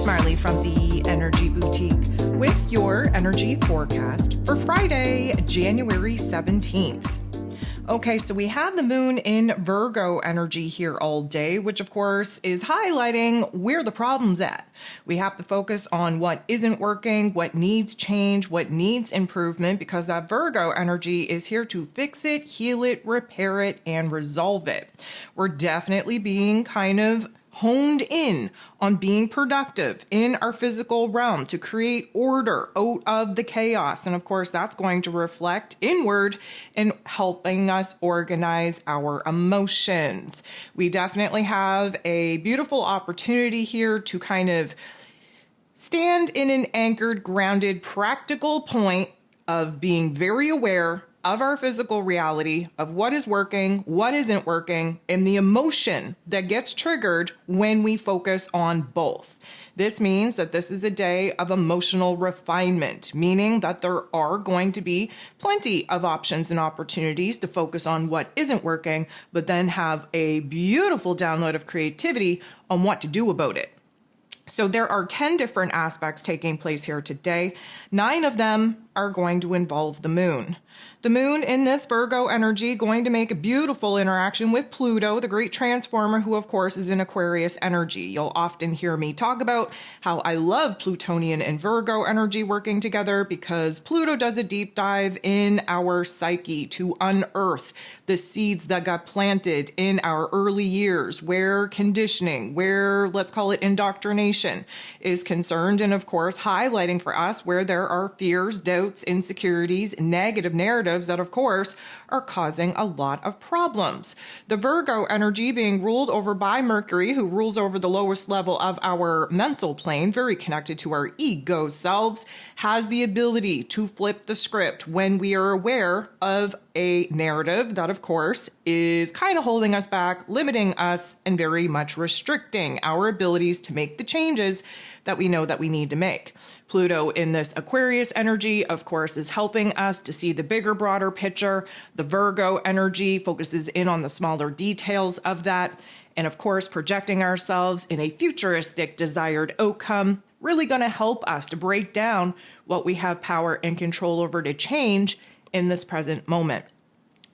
Marley from the Energy Boutique with your energy forecast for Friday, January 17th. Okay, so we have the moon in Virgo energy here all day, which of course is highlighting where the problem's at. We have to focus on what isn't working, what needs change, what needs improvement, because that Virgo energy is here to fix it, heal it, repair it, and resolve it. We're definitely being kind of honed in on being productive in our physical realm to create order out of the chaos. And of course, that's going to reflect inward in helping us organize our emotions. We definitely have a beautiful opportunity here to kind of stand in an anchored, grounded, practical point of being very aware of our physical reality, of what is working, what isn't working, and the emotion that gets triggered when we focus on both. This means that this is a day of emotional refinement, meaning that there are going to be plenty of options and opportunities to focus on what isn't working, but then have a beautiful download of creativity on what to do about it. So there are 10 different aspects taking place here today. 9 of them are going to involve the moon. The moon in this Virgo energy going to make a beautiful interaction with Pluto, the great transformer, who of course is in Aquarius energy. You'll often hear me talk about how I love Plutonian and Virgo energy working together because Pluto does a deep dive in our psyche to unearth the seeds that got planted in our early years, where conditioning, where let's call it indoctrination is concerned, and of course highlighting for us where there are fears, doubts, insecurities, negative narratives that of course are causing a lot of problems. The Virgo energy being ruled over by Mercury, who rules over the lowest level of our mental plane, very connected to our ego selves, has the ability to flip the script when we are aware of a narrative that of course is kind of holding us back, limiting us, and very much restricting our abilities to make the changes that we know that we need to make. Pluto in this Aquarius energy, of course, is helping us to see the bigger, broader picture. The Virgo energy focuses in on the smaller details of that. And of course, projecting ourselves in a futuristic desired outcome, really going to help us to break down what we have power and control over to change in this present moment.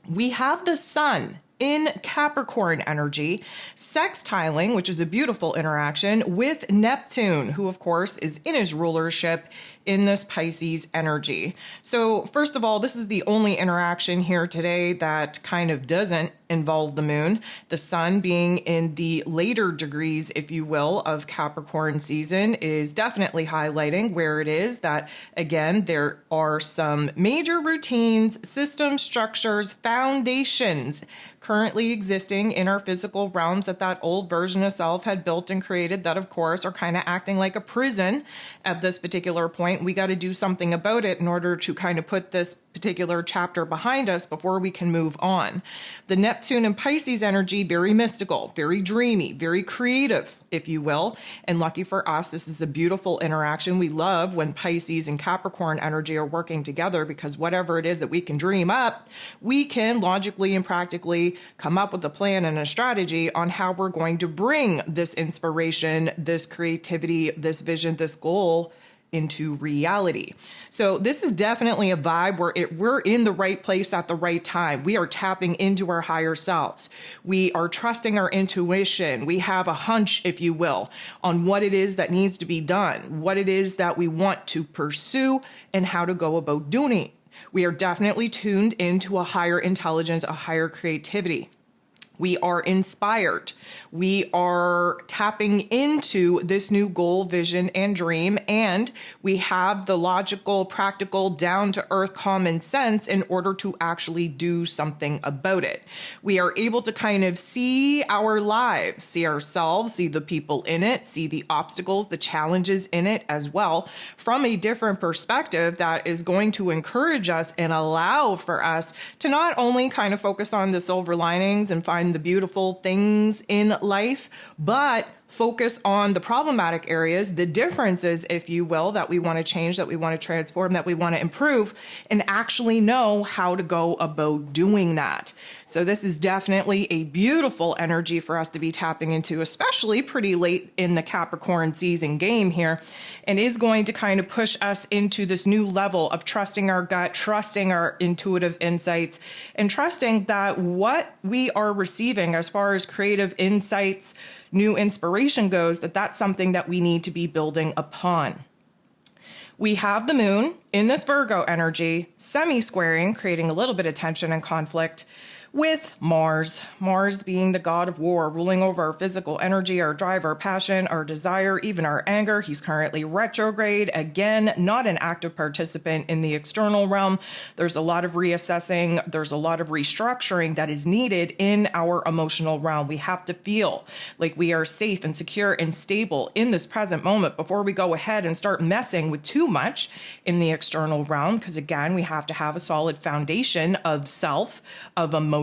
We have the sun in Capricorn energy, sextiling, which is a beautiful interaction, with Neptune, who of course is in his rulership in this Pisces energy. So first of all, this is the only interaction here today that kind of doesn't involve the moon. The sun being in the later degrees, if you will, of Capricorn season is definitely highlighting where it is that, again, there are some major routines, systems, structures, foundations currently existing in our physical realms that old version of self had built and created that, of course, are kind of acting like a prison at this particular point. We got to do something about it in order to kind of put this particular chapter behind us before we can move on. The Neptune and Pisces energy, very mystical, very dreamy, very creative, if you will. And lucky for us, this is a beautiful interaction. We love when Pisces and Capricorn energy are working together because whatever it is that we can dream up, we can logically and practically come up with a plan and a strategy on how we're going to bring this inspiration, this creativity, this vision, this goal into reality. So this is definitely a vibe where we're in the right place at the right time. We are tapping into our higher selves. We are trusting our intuition. We have a hunch, if you will, on what it is that needs to be done, what it is that we want to pursue, and how to go about doing it. We are definitely tuned into a higher intelligence, a higher creativity. We are inspired. We are tapping into this new goal, vision, and dream, and we have the logical, practical, down-to-earth common sense in order to actually do something about it. We are able to kind of see our lives, see ourselves, see the people in it, see the obstacles, the challenges in it as well, from a different perspective that is going to encourage us and allow for us to not only kind of focus on the silver linings and find the beautiful things in life, but focus on the problematic areas, the differences, if you will, that we want to change, that we want to transform, that we want to improve, and actually know how to go about doing that. So this is definitely a beautiful energy for us to be tapping into, especially pretty late in the Capricorn season game here, and is going to kind of push us into this new level of trusting our gut, trusting our intuitive insights, and trusting that what we are receiving as far as creative insights, new inspiration goes, that that's something that we need to be building upon. We have the moon in this Virgo energy, semi-squaring, creating a little bit of tension and conflict with Mars. Mars being the god of war, ruling over our physical energy, our drive, our passion, our desire, even our anger. He's currently retrograde. Again, not an active participant in the external realm. There's a lot of reassessing. There's a lot of restructuring that is needed in our emotional realm. We have to feel like we are safe and secure and stable in this present moment before we go ahead and start messing with too much in the external realm. Because again, we have to have a solid foundation of self, of emotion,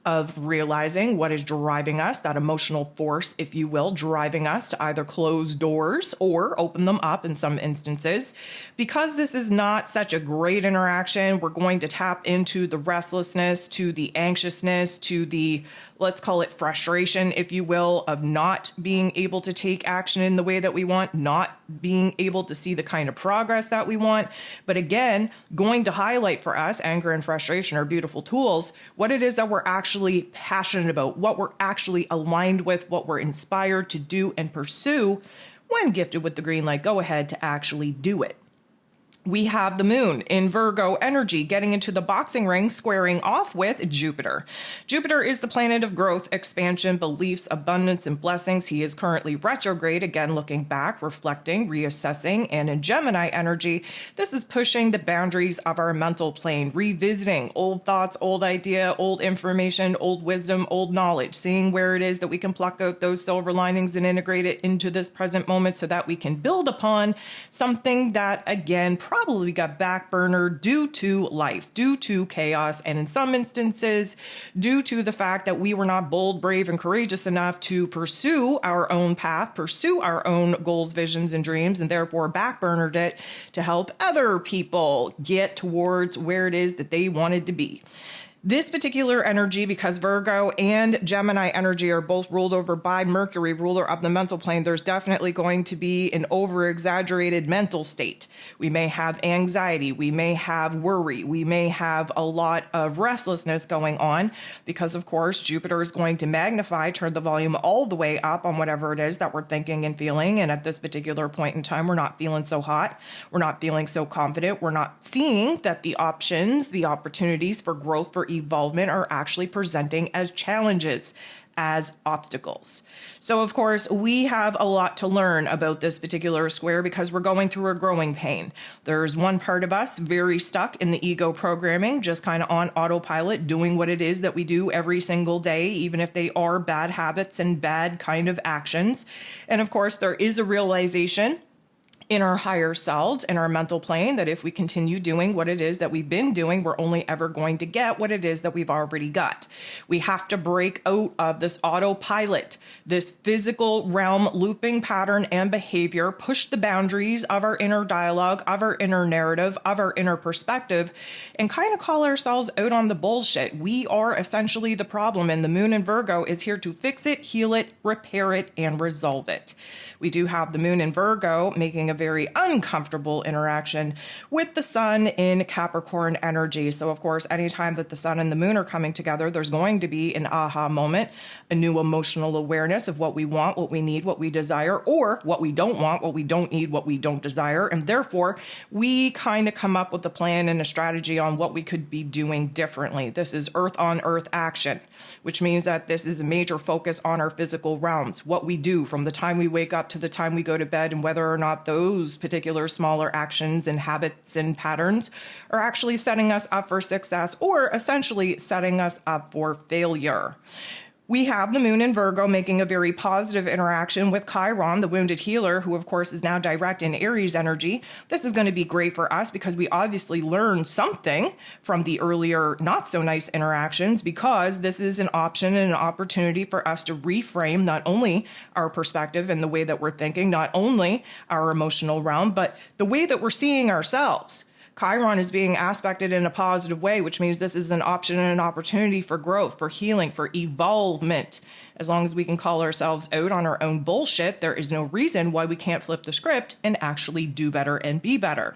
of realizing what is driving us, that emotional force, if you will, driving us to either close doors or open them up in some instances. Because this is not such a great interaction, we're going to tap into the restlessness, to the anxiousness, to the, let's call it frustration, if you will, of not being able to take action in the way that we want, not being able to see the kind of progress that we want. But again, going to highlight for us, anger and frustration are beautiful tools, what it is that we're actually passionate about, what we're actually aligned with, what we're inspired to do and pursue. When gifted with the green light, go ahead to actually do it. We have the moon in Virgo energy getting into the boxing ring, squaring off with Jupiter. Jupiter is the planet of growth, expansion, beliefs, abundance, and blessings. He is currently retrograde, again, looking back, reflecting, reassessing, and in Gemini energy, this is pushing the boundaries of our mental plane, revisiting old thoughts, old idea, old information, old wisdom, old knowledge, seeing where it is that we can pluck out those silver linings and integrate it into this present moment so that we can build upon something that, again, probably got back burner due to life, due to chaos, and in some instances, due to the fact that we were not bold, brave, and courageous enough to pursue our own path, pursue our own goals, visions, and dreams, and therefore backburnered it to help other people get towards where it is that they wanted to be. This particular energy, because Virgo and Gemini energy are both ruled over by Mercury, ruler of the mental plane, there's definitely going to be an over-exaggerated mental state. We may have anxiety, we may have worry, we may have a lot of restlessness going on because, of course, Jupiter is going to magnify, turn the volume all the way up on whatever it is that we're thinking and feeling. And at this particular point in time, we're not feeling so hot. We're not feeling so confident. We're not seeing that the options, the opportunities for growth, for evolvement are actually presenting as challenges, as obstacles. So, of course, we have a lot to learn about this particular square because we're going through a growing pain. There's one part of us very stuck in the ego programming, just kind of on autopilot, doing what it is that we do every single day, even if they are bad habits and bad kind of actions. And of course, there is a realization in our higher selves, in our mental plane, that if we continue doing what it is that we've been doing, we're only ever going to get what it is that we've already got. We have to break out of this autopilot, this physical realm looping pattern and behavior, push the boundaries of our inner dialogue, of our inner narrative, of our inner perspective, and kind of call ourselves out on the bullshit. We are essentially the problem, and the moon in Virgo is here to fix it, heal it, repair it, and resolve it. We do have the moon in Virgo making a very uncomfortable interaction with the sun in Capricorn energy. So, of course, anytime that the sun and the moon are coming together, there's going to be an aha moment, a new emotional awareness of what we want, what we need, what we desire, or what we don't want, what we don't need, what we don't desire. And therefore, we kind of come up with a plan and a strategy on what we could be doing differently. This is earth on earth action, which means that this is a major focus on our physical realms, what we do from the time we wake up to the time we go to bed, and whether or not those particular smaller actions and habits and patterns are actually setting us up for success or essentially setting us up for failure. We have the moon in Virgo making a very positive interaction with Chiron, the wounded healer, who of course is now direct in Aries energy. This is going to be great for us because we obviously learned something from the earlier not so nice interactions, because this is an option and an opportunity for us to reframe not only our perspective and the way that we're thinking, not only our emotional realm, but the way that we're seeing ourselves. Chiron is being aspected in a positive way, which means this is an option and an opportunity for growth, for healing, for evolvement. As long as we can call ourselves out on our own bullshit, there is no reason why we can't flip the script and actually do better and be better.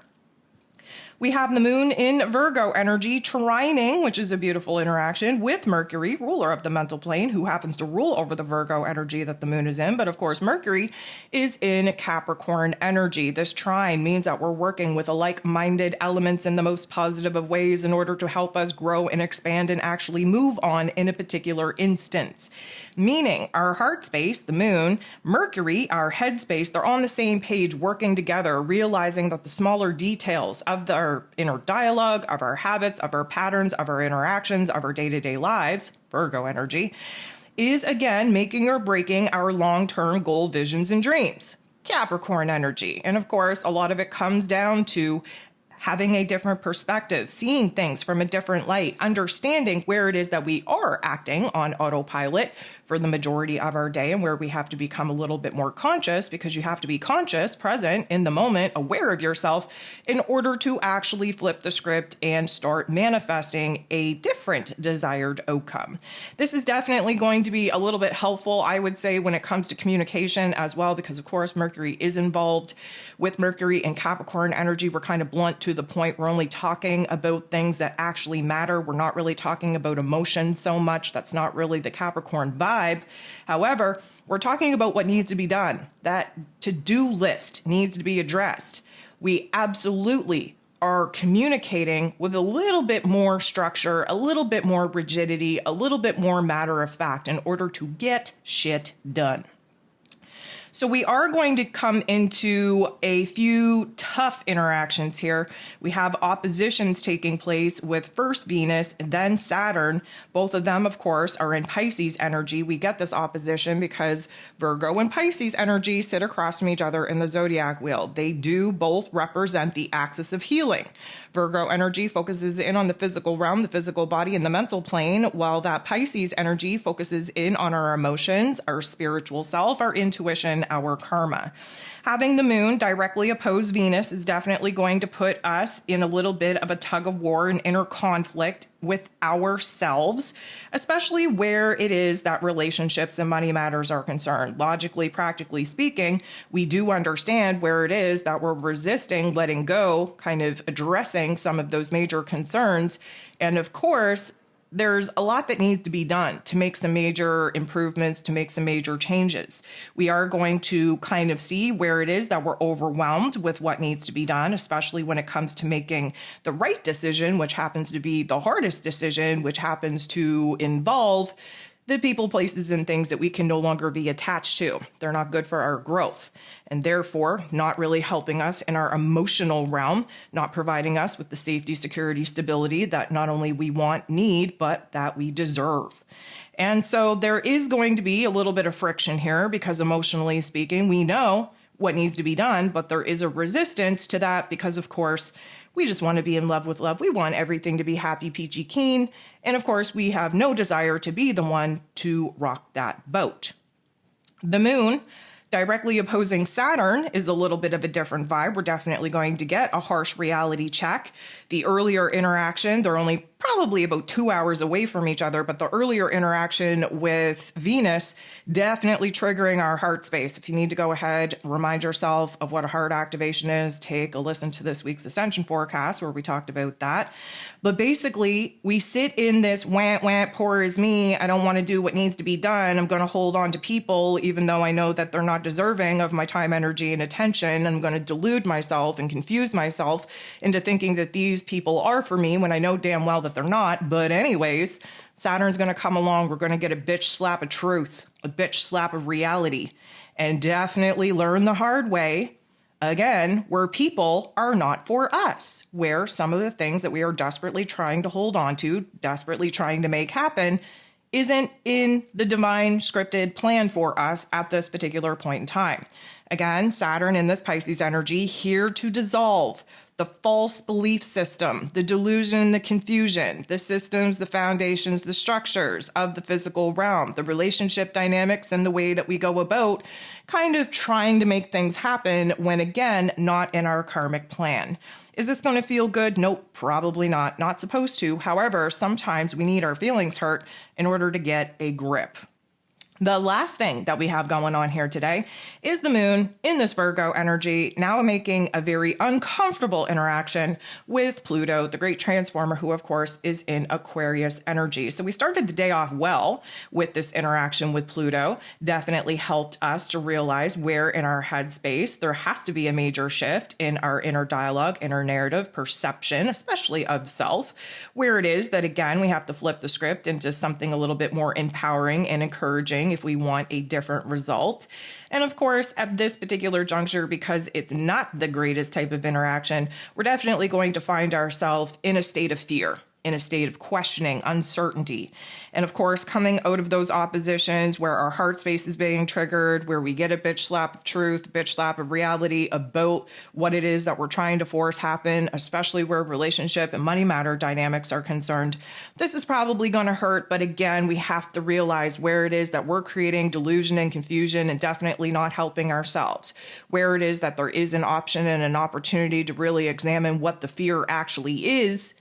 We have the moon in Virgo energy trining, which is a beautiful interaction, with Mercury, ruler of the mental plane, who happens to rule over the Virgo energy that the moon is in. But of course, Mercury is in Capricorn energy. This trine means that we're working with like-minded elements in the most positive of ways in order to help us grow and expand and actually move on in a particular instance. Meaning our heart space, the moon, Mercury, our head space, they're on the same page working together, realizing that the smaller details of our inner dialogue, of our habits, of our patterns, of our interactions, of our day-to-day lives, Virgo energy, is again making or breaking our long-term goal, visions, and dreams, Capricorn energy. And of course, a lot of it comes down to having a different perspective, seeing things from a different light, understanding where it is that we are acting on autopilot for the majority of our day and where we have to become a little bit more conscious, because you have to be conscious, present in the moment, aware of yourself in order to actually flip the script and start manifesting a different desired outcome. This is definitely going to be a little bit helpful, I would say, when it comes to communication as well, because of course Mercury is involved. With Mercury and Capricorn energy, we're kind of blunt to the point. We're only talking about things that actually matter. We're not really talking about emotions so much. That's not really the Capricorn vibe. However, we're talking about what needs to be done. That to-do list needs to be addressed. We absolutely are communicating with a little bit more structure, a little bit more rigidity, a little bit more matter of fact in order to get shit done. So we are going to come into a few tough interactions here. We have oppositions taking place with first Venus and then Saturn. Both of them, of course, are in Pisces energy. We get this opposition because Virgo and Pisces energy sit across from each other in the zodiac wheel. They do both represent the axis of healing. Virgo energy focuses in on the physical realm, the physical body, and the mental plane, while that Pisces energy focuses in on our emotions, our spiritual self, our intuition, our karma. Having the moon directly oppose Venus is definitely going to put us in a little bit of a tug of war, an inner conflict with ourselves, especially where it is that relationships and money matters are concerned. Logically, practically speaking, we do understand where it is that we're resisting letting go, kind of addressing some of those major concerns. And of course, there's a lot that needs to be done to make some major improvements, to make some major changes. We are going to kind of see where it is that we're overwhelmed with what needs to be done, especially when it comes to making the right decision, which happens to be the hardest decision, which happens to involve the people, places, and things that we can no longer be attached to. They're not good for our growth, and therefore not really helping us in our emotional realm, not providing us with the safety, security, stability that not only we want, need, but that we deserve. And so there is going to be a little bit of friction here because emotionally speaking, we know what needs to be done, but there is a resistance to that because, of course, we just want to be in love with love. We want everything to be happy, peachy keen. And of course, we have no desire to be the one to rock that boat. The moon directly opposing Saturn is a little bit of a different vibe. We're definitely going to get a harsh reality check. The earlier interaction, they're only probably about 2 hours away from each other, but the earlier interaction with Venus definitely triggering our heart space. If you need to go ahead, remind yourself of what a heart activation is, take a listen to this week's Ascension forecast where we talked about that. But basically, we sit in this wah, poor is me. I don't want to do what needs to be done. I'm going to hold on to people, even though I know that they're not deserving of my time, energy, and attention. I'm going to delude myself and confuse myself into thinking that these people are for me when I know damn well that they're not. But anyways, Saturn's going to come along. We're going to get a bitch slap of truth, a bitch slap of reality, and definitely learn the hard way, again, where people are not for us, where some of the things that we are desperately trying to hold on to, desperately trying to make happen, isn't in the divine scripted plan for us at this particular point in time. Again, Saturn in this Pisces energy here to dissolve the false belief system, the delusion, the confusion, the systems, the foundations, the structures of the physical realm, the relationship dynamics, and the way that we go about kind of trying to make things happen when, again, not in our karmic plan. Is this going to feel good? Nope, probably not. Not supposed to. However, sometimes we need our feelings hurt in order to get a grip. The last thing that we have going on here today is the moon in this Virgo energy now making a very uncomfortable interaction with Pluto, the great transformer, who of course is in Aquarius energy. So we started the day off well with this interaction with Pluto. Definitely helped us to realize where in our headspace there has to be a major shift in our inner dialogue, inner narrative, perception, especially of self, where it is that, again, we have to flip the script into something a little bit more empowering and encouraging if we want a different result. And of course, at this particular juncture, because it's not the greatest type of interaction, we're definitely going to find ourselves in a state of fear, in a state of questioning, uncertainty. And of course, coming out of those oppositions where our heart space is being triggered, where we get a bitch slap of truth, bitch slap of reality about what it is that we're trying to force happen, especially where relationship and money matter dynamics are concerned. This is probably going to hurt, but again, we have to realize where it is that we're creating delusion and confusion and definitely not helping ourselves. Where it is that there is an option and an opportunity to really examine what the fear actually is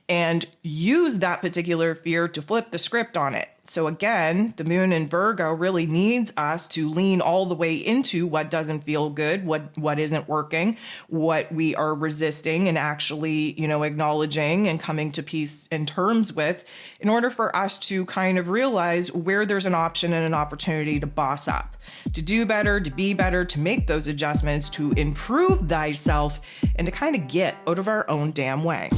and use that particular fear to flip the script on it. So again, the moon in Virgo really needs us to lean all the way into what doesn't feel good, what isn't working, what we are resisting, and actually, acknowledging and coming to peace and terms with, in order for us to kind of realize where there's an option and an opportunity to boss up, to do better, to be better, to make those adjustments, to improve thyself, and to kind of get out of our own damn way.